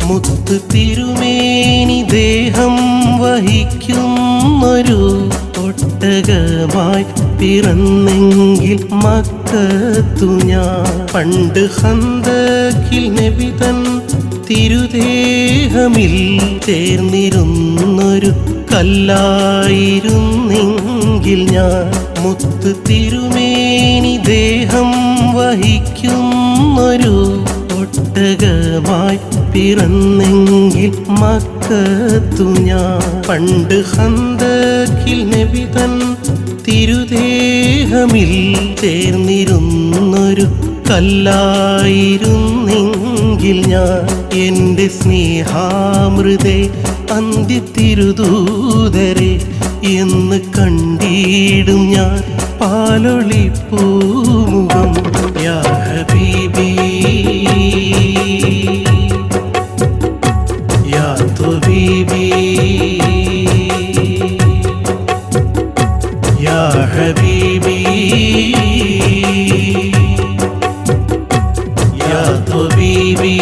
മുത്ത് തിരുമേനി ദേഹം വഹിക്കുന്നൊരു ഒട്ടകമായി പിറന്നെങ്കിൽ മക്കത്തു ഞാൻ. പണ്ട് ഖന്തക്കിൽ നബി തൻ തിരുദേഹമിൽ ചേർന്നിരുന്നൊരു കല്ലായിരുന്നെങ്കിൽ ഞാൻ. മുത്ത് തിരുമേനി ദേഹം വഹിക്കുന്നൊരു ഒട്ടകമായി പിറന്നെങ്കിൽ മക്കത്തു ഞാൻ. പണ്ട് ഖന്തക്കിൽ നബി തൻ തിരുദേഹമിൽ ചേർന്നിരുന്നൊരു കല്ലായിരുന്നെങ്കിൽ ഞാൻ. എൻ്റെ സ്നേഹാമൃതേ അന്ത്യത്തിരുദൂതരെ എന്ന് കണ്ടിടും ഞാൻ പാലൊളിപ്പൂമുഖം. യാ ഹബീബി യാ ത്വബീബി യാ ഹബീബി യാ ത്വബീബി